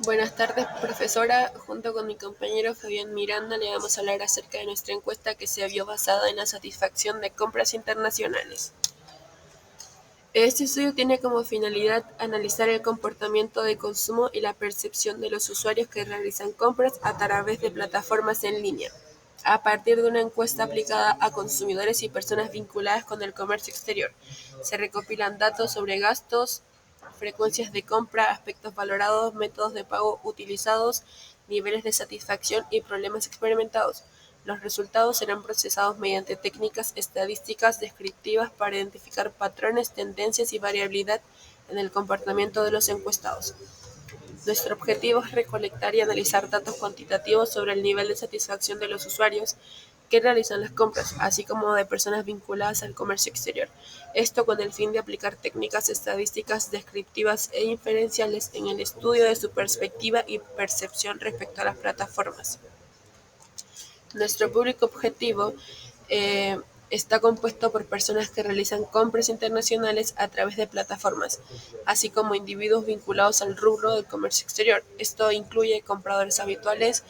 Buenas tardes, profesora. Junto con mi compañero Fabián Miranda le vamos a hablar acerca de nuestra encuesta que se vio basada en la satisfacción de compras internacionales. Este estudio tiene como finalidad analizar el comportamiento de consumo y la percepción de los usuarios que realizan compras a través de plataformas en línea, a partir de una encuesta aplicada a consumidores y personas vinculadas con el comercio exterior. Se recopilan datos sobre gastos, frecuencias de compra, aspectos valorados, métodos de pago utilizados, niveles de satisfacción y problemas experimentados. Los resultados serán procesados mediante técnicas estadísticas descriptivas para identificar patrones, tendencias y variabilidad en el comportamiento de los encuestados. Nuestro objetivo es recolectar y analizar datos cuantitativos sobre el nivel de satisfacción de los usuarios que realizan las compras, así como de personas vinculadas al comercio exterior. Esto con el fin de aplicar técnicas estadísticas descriptivas e inferenciales en el estudio de su perspectiva y percepción respecto a las plataformas. Nuestro público objetivo está compuesto por personas que realizan compras internacionales a través de plataformas, así como individuos vinculados al rubro del comercio exterior. Esto incluye compradores habituales,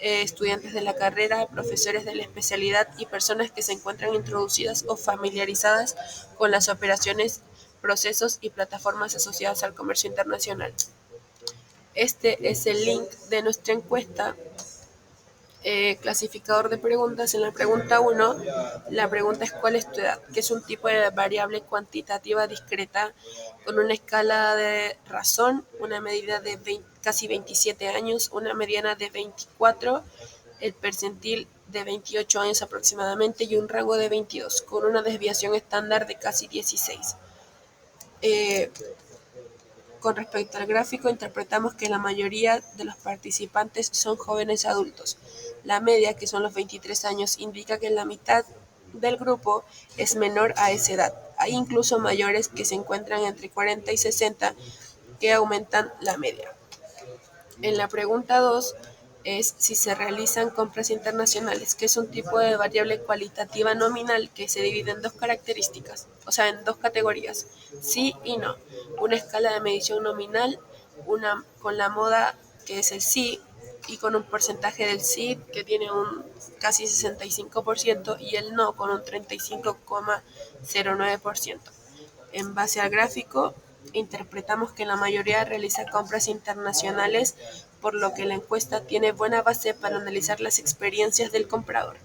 estudiantes de la carrera, profesores de la especialidad y personas que se encuentran introducidas o familiarizadas con las operaciones, procesos y plataformas asociadas al comercio internacional. Este es el link de nuestra encuesta clasificador de preguntas. En la pregunta 1, la pregunta es ¿cuál es tu edad? Que es un tipo de variable cuantitativa discreta con una escala de razón, una medida de casi 27 años, una mediana de 24, el percentil de 28 años aproximadamente y un rango de 22, con una desviación estándar de casi 16. Con respecto al gráfico, interpretamos que la mayoría de los participantes son jóvenes adultos. La media, que son los 23 años, indica que la mitad del grupo es menor a esa edad. Hay incluso mayores que se encuentran entre 40 y 60 que aumentan la media. En la pregunta 2 es si se realizan compras internacionales, que es un tipo de variable cualitativa nominal que se divide en dos características, o sea, en dos categorías, sí y no. Una escala de medición nominal, una con la moda, que es el sí, y con un porcentaje del sí que tiene un casi 65% y el no con un 35,09%. En base al gráfico, interpretamos que la mayoría realiza compras internacionales, por lo que la encuesta tiene buena base para analizar las experiencias del comprador.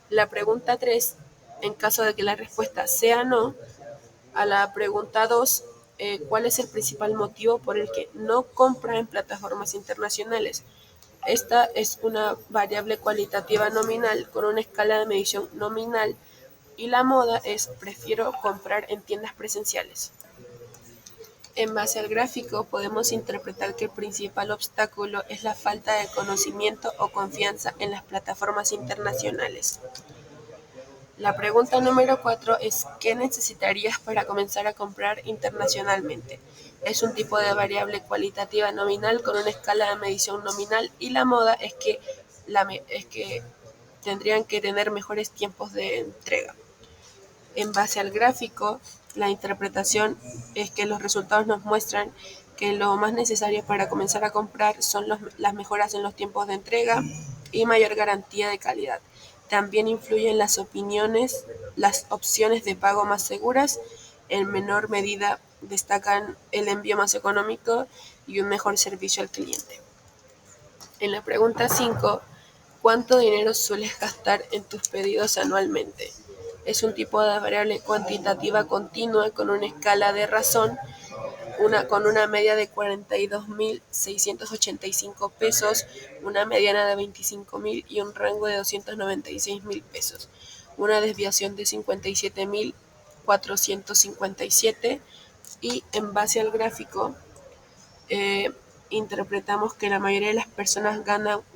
La pregunta 3, en caso de que la respuesta sea no, a la pregunta 2, ¿cuál es el principal motivo por el que no compra en plataformas internacionales? Esta es una variable cualitativa nominal con una escala de medición nominal y la moda es prefiero comprar en tiendas presenciales. En base al gráfico, podemos interpretar que el principal obstáculo es la falta de conocimiento o confianza en las plataformas internacionales. La pregunta número 4 es ¿qué necesitarías para comenzar a comprar internacionalmente? Es un tipo de variable cualitativa nominal con una escala de medición nominal y la moda es que tendrían que tener mejores tiempos de entrega. En base al gráfico, la interpretación es que los resultados nos muestran que lo más necesario para comenzar a comprar son las mejoras en los tiempos de entrega y mayor garantía de calidad. También influyen las opciones de pago más seguras. En menor medida destacan el envío más económico y un mejor servicio al cliente. En la pregunta 5, ¿cuánto dinero sueles gastar en tus pedidos anualmente? Es un tipo de variable cuantitativa continua con una escala de razón, con una media de 42.685 pesos, una mediana de 25.000 y un rango de 296.000 pesos, una desviación de 57.457 y en base al gráfico interpretamos que la mayoría de las personas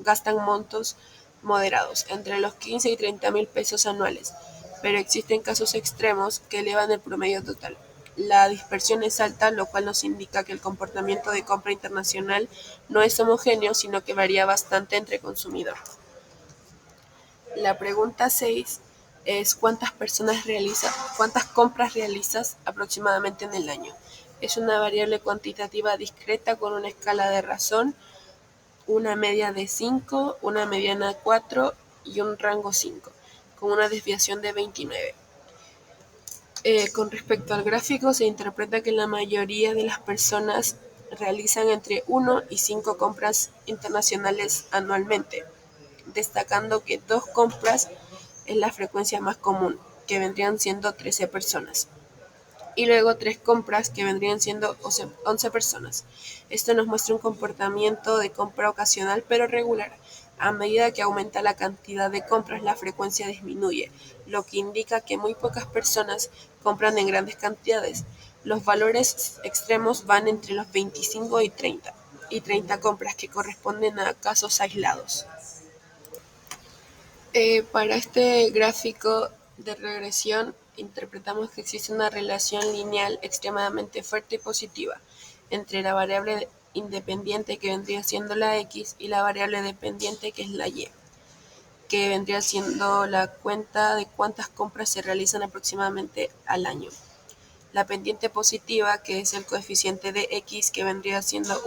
gastan montos moderados, entre los 15 y 30 mil pesos anuales, pero existen casos extremos que elevan el promedio total. La dispersión es alta, lo cual nos indica que el comportamiento de compra internacional no es homogéneo, sino que varía bastante entre consumidores. La pregunta 6 es ¿cuántas compras realizas aproximadamente en el año? Es una variable cuantitativa discreta con una escala de razón, una media de 5, una mediana de 4 y un rango 5, con una desviación de 29. Con respecto al gráfico, se interpreta que la mayoría de las personas realizan entre 1 y 5 compras internacionales anualmente, destacando que 2 compras es la frecuencia más común, que vendrían siendo 13 personas, y luego 3 compras, que vendrían siendo 11 personas. Esto nos muestra un comportamiento de compra ocasional pero regular. A medida que aumenta la cantidad de compras, la frecuencia disminuye, lo que indica que muy pocas personas compran en grandes cantidades. Los valores extremos van entre los 25 y 30 compras, que corresponden a casos aislados. Para este gráfico de regresión, interpretamos que existe una relación lineal extremadamente fuerte y positiva entre la variable independiente, que vendría siendo la x, y la variable dependiente, que es la y, que vendría siendo la cuenta de cuántas compras se realizan aproximadamente al año. La pendiente positiva, que es el coeficiente de x, que vendría siendo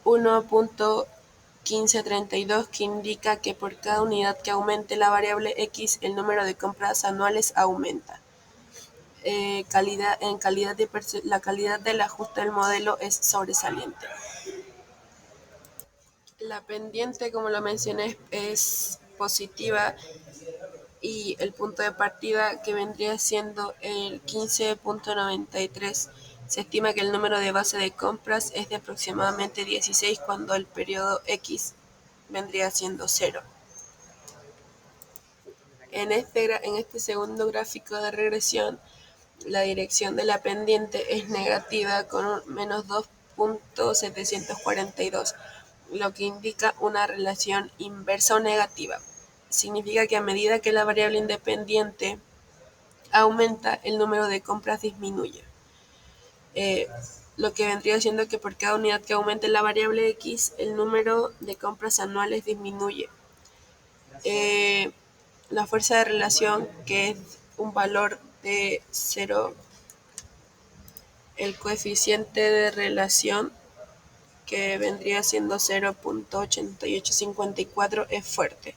1,1532, que indica que por cada unidad que aumente la variable x, el número de compras anuales aumenta. La calidad del ajuste del modelo es sobresaliente. La pendiente, como lo mencioné, es positiva, y el punto de partida, que vendría siendo el 15.93. Se estima que el número de base de compras es de aproximadamente 16 cuando el periodo X vendría siendo 0. En este segundo gráfico de regresión, la dirección de la pendiente es negativa con un menos 2.742, lo que indica una relación inversa o negativa. Significa que a medida que la variable independiente aumenta, el número de compras disminuye. Lo que vendría siendo que por cada unidad que aumente la variable X, el número de compras anuales disminuye. La fuerza de relación, que es un valor de 0, el coeficiente de relación, que vendría siendo 0.8854, es fuerte.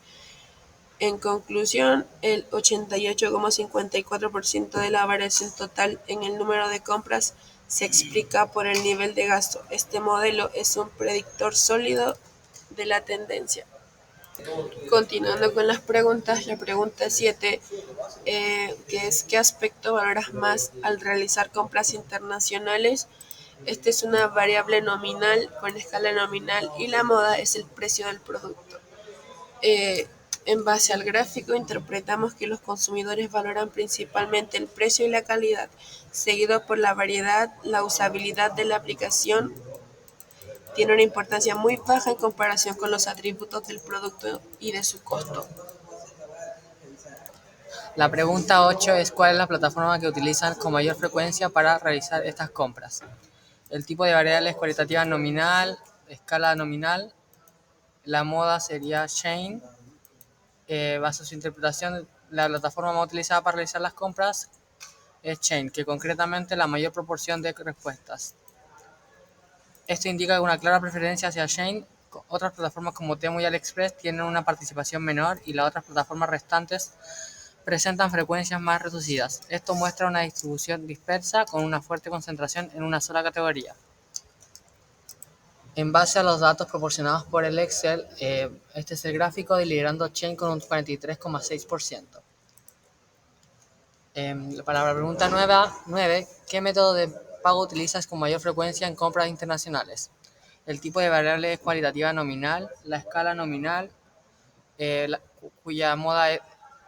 En conclusión, el 88,54% de la variación total en el número de compras se explica por el nivel de gasto. Este modelo es un predictor sólido de la tendencia. Continuando con las preguntas, la pregunta 7, que es: ¿qué aspecto valoras más al realizar compras internacionales? Esta es una variable nominal con escala nominal, y la moda es el precio del producto. Eh, en base al gráfico, interpretamos que los consumidores valoran principalmente el precio y la calidad, seguido por la variedad. La usabilidad de la aplicación tiene una importancia muy baja en comparación con los atributos del producto y de su costo. La pregunta 8 es: ¿cuál es la plataforma que utilizan con mayor frecuencia para realizar estas compras? El tipo de variable es cualitativa nominal, escala nominal. La moda sería Shein. Bajo su interpretación, la plataforma más utilizada para realizar las compras es Shein, que concretamente la mayor proporción de respuestas. Esto indica una clara preferencia hacia Shein. Otras plataformas como Temu y AliExpress tienen una participación menor, y las otras plataformas restantes presentan frecuencias más reducidas. Esto muestra una distribución dispersa con una fuerte concentración en una sola categoría. En base a los datos proporcionados por el Excel, este es el gráfico de liderando Shein con un 43,6%. Para la pregunta 9, ¿qué método de pago utilizas con mayor frecuencia en compras internacionales? El tipo de variable es cualitativa nominal, la escala nominal, cuya moda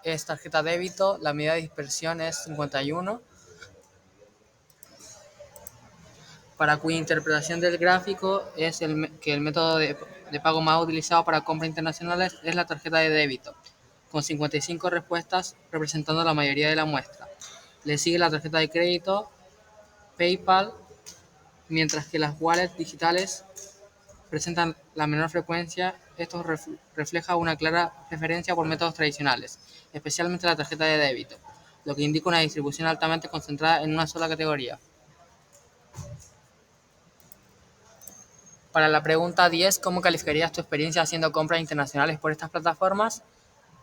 es tarjeta débito, la medida de dispersión es 51, para cuya interpretación del gráfico es que el método de pago más utilizado para compras internacionales es la tarjeta de débito, con 55 respuestas representando la mayoría de la muestra. Le sigue la tarjeta de crédito, PayPal, mientras que las wallets digitales presentan la menor frecuencia. Esto refleja una clara preferencia por métodos tradicionales, especialmente la tarjeta de débito. lo que indica una distribución altamente concentrada en una sola categoría. Para la pregunta 10, ¿cómo calificarías tu experiencia haciendo compras internacionales por estas plataformas?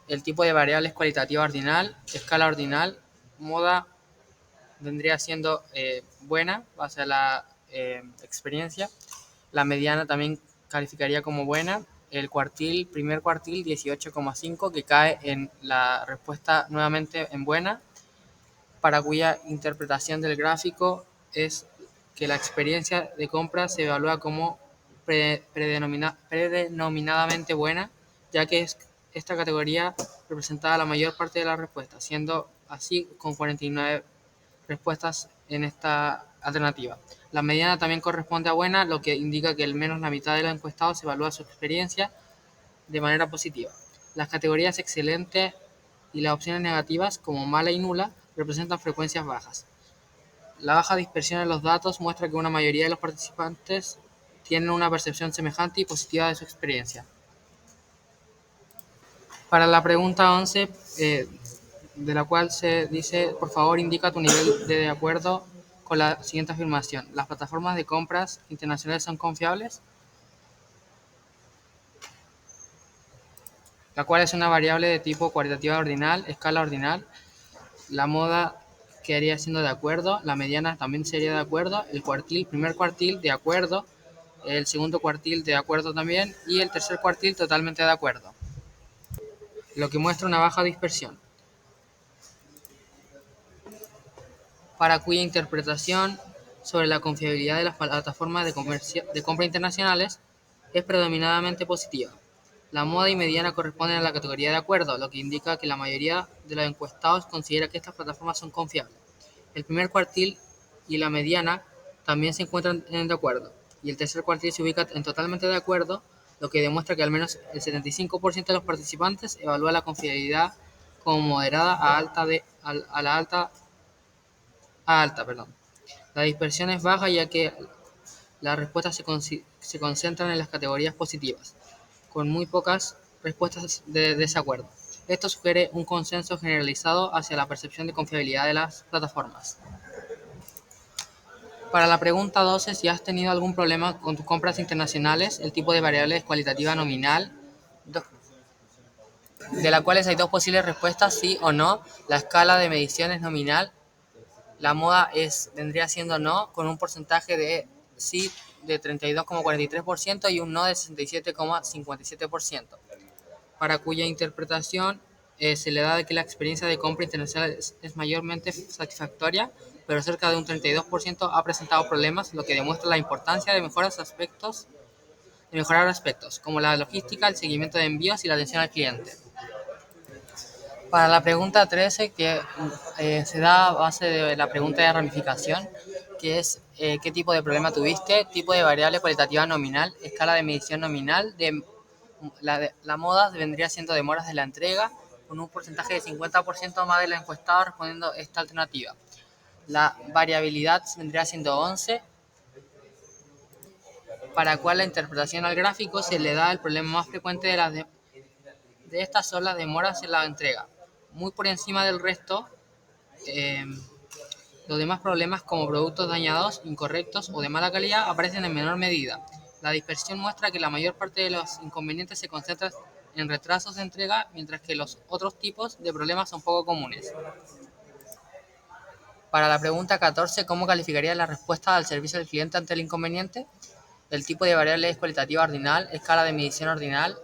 El tipo de variable es cualitativa ordinal, escala ordinal, moda vendría siendo buena, base a la experiencia. La mediana también calificaría como buena. El cuartil, primer cuartil, 18,5, que cae en la respuesta nuevamente en buena, para cuya interpretación del gráfico es que la experiencia de compra se evalúa como predenominadamente buena, ya que esta categoría representaba la mayor parte de la respuesta, siendo así con 49 respuestas en esta alternativa. La mediana también corresponde a buena, lo que indica que al menos la mitad de los encuestados evalúa su experiencia de manera positiva. Las categorías excelente y las opciones negativas, como mala y nula, representan frecuencias bajas. La baja dispersión en los datos muestra que una mayoría de los participantes tienen una percepción semejante y positiva de su experiencia. Para la pregunta 11, de la cual se dice, por favor indica tu nivel de acuerdo con la siguiente afirmación: ¿las plataformas de compras internacionales son confiables? La cual es una variable de tipo cualitativa ordinal, escala ordinal. La moda quedaría siendo de acuerdo, la mediana también sería de acuerdo, el cuartil, primer cuartil de acuerdo, el segundo cuartil de acuerdo también y el tercer cuartil totalmente de acuerdo, lo que muestra una baja dispersión, para cuya interpretación sobre la confiabilidad de las plataformas de compra internacionales es predominantemente positiva. La moda y mediana corresponden a la categoría de acuerdo, lo que indica que la mayoría de los encuestados considera que estas plataformas son confiables. El primer cuartil y la mediana también se encuentran en de acuerdo, y el tercer cuartil se ubica en totalmente de acuerdo, lo que demuestra que al menos el 75% de los participantes evalúa la confiabilidad como moderada a alta perdón. La dispersión es baja, ya que las respuestas se concentran en las categorías positivas, con muy pocas respuestas de desacuerdo. Esto sugiere un consenso generalizado hacia la percepción de confiabilidad de las plataformas. Para la pregunta 12, si has tenido algún problema con tus compras internacionales, el tipo de variable es cualitativa nominal, de la cual hay dos posibles respuestas, sí o no. La escala de medición es nominal. La moda vendría siendo no, con un porcentaje de sí de 32,43% y un no de 67,57%, para cuya interpretación se le da de que la experiencia de compra internacional es mayormente satisfactoria, pero cerca de un 32% ha presentado problemas, lo que demuestra la importancia de mejorar aspectos, como la logística, el seguimiento de envíos y la atención al cliente. Para la pregunta 13, que se da a base de la pregunta de ramificación, que es ¿qué tipo de problema tuviste? Tipo de variable cualitativa nominal, escala de medición nominal. La moda vendría siendo demoras de la entrega, con un porcentaje de 50% más de los encuestados respondiendo esta alternativa. La variabilidad vendría siendo 11, para cual la interpretación al gráfico se le da el problema más frecuente de estas son las demoras en la entrega. Muy por encima del resto, los demás problemas como productos dañados, incorrectos o de mala calidad aparecen en menor medida. La dispersión muestra que la mayor parte de los inconvenientes se concentran en retrasos de entrega, mientras que los otros tipos de problemas son poco comunes. Para la pregunta 14, ¿cómo calificaría la respuesta al servicio al cliente ante el inconveniente? El tipo de variable es cualitativa ordinal, escala de medición ordinal,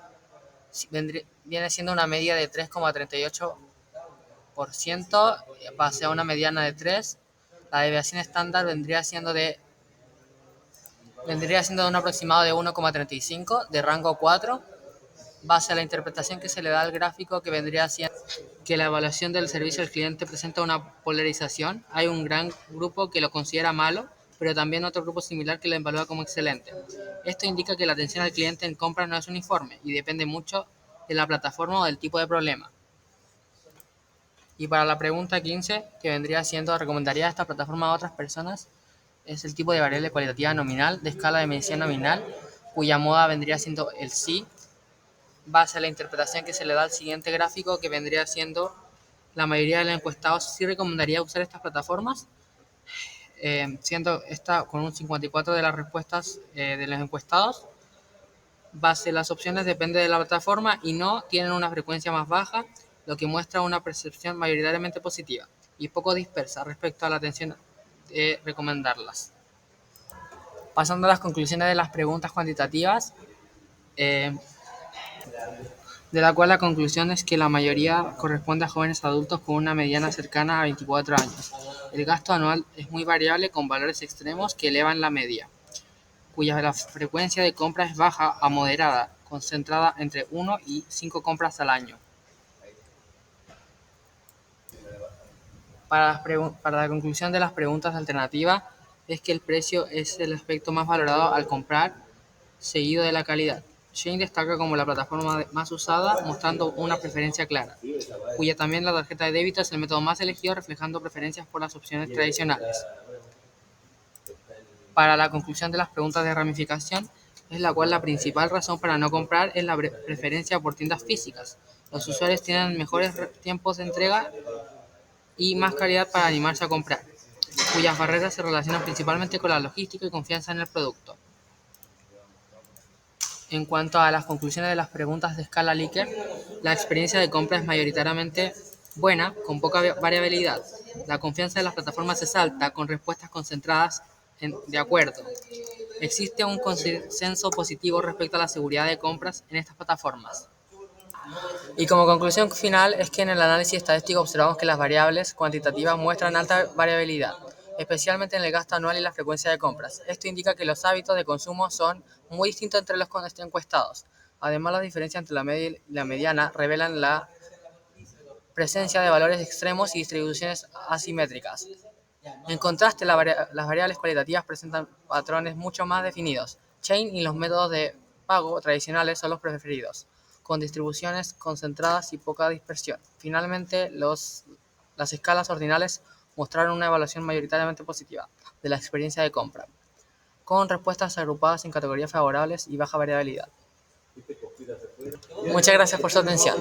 viene siendo una media de 3,38%, base a una mediana de 3. La desviación estándar vendría siendo de un aproximado de 1,35, de rango 4, base a la interpretación que se le da al gráfico, que vendría siendo que la evaluación del servicio al cliente presenta una polarización. Hay un gran grupo que lo considera malo, pero también otro grupo similar que lo evalúa como excelente. Esto indica que la atención al cliente en compras no es uniforme y depende mucho de la plataforma o del tipo de problema. Y para la pregunta 15, que vendría siendo ¿recomendaría esta plataforma a otras personas? Es el tipo de variable cualitativa nominal, de escala de medición nominal, cuya moda vendría siendo el sí, base a la interpretación que se le da al siguiente gráfico, que vendría siendo la mayoría de los encuestados sí recomendaría usar estas plataformas, siendo esta con un 54% de las respuestas de los encuestados. Base las opciones depende de la plataforma y no tienen una frecuencia más baja, lo que muestra una percepción mayoritariamente positiva y poco dispersa respecto a la atención de recomendarlas. Pasando a las conclusiones de las preguntas cuantitativas, eh, de la cual la conclusión es que la mayoría corresponde a jóvenes adultos con una mediana cercana a 24 años. El gasto anual es muy variable con valores extremos que elevan la media, cuya la frecuencia de compra es baja a moderada, concentrada entre 1 y 5 compras al año. Para la conclusión de las preguntas alternativas es que el precio es el aspecto más valorado al comprar, seguido de la calidad. Shein destaca como la plataforma más usada, mostrando una preferencia clara, cuya también la tarjeta de débito es el método más elegido, reflejando preferencias por las opciones tradicionales. Para la conclusión de las preguntas de ramificación, es la cual la principal razón para no comprar es la preferencia por tiendas físicas. Los usuarios tienen mejores tiempos de entrega y más calidad para animarse a comprar, cuyas barreras se relacionan principalmente con la logística y confianza en el producto. En cuanto a las conclusiones de las preguntas de escala Likert, la experiencia de compra es mayoritariamente buena, con poca variabilidad. La confianza de las plataformas es alta, con respuestas concentradas de acuerdo. Existe un consenso positivo respecto a la seguridad de compras en estas plataformas. Y como conclusión final es que en el análisis estadístico observamos que las variables cuantitativas muestran alta variabilidad, especialmente en el gasto anual y la frecuencia de compras. Esto indica que los hábitos de consumo son muy distintos entre los encuestados. Además, las diferencias entre la media y la mediana revelan la presencia de valores extremos y distribuciones asimétricas. En contraste, las variables cualitativas presentan patrones mucho más definidos. Shein y los métodos de pago tradicionales son los preferidos, con distribuciones concentradas y poca dispersión. Finalmente, las escalas ordinales mostraron una evaluación mayoritariamente positiva de la experiencia de compra, con respuestas agrupadas en categorías favorables y baja variabilidad. Muchas gracias por su atención.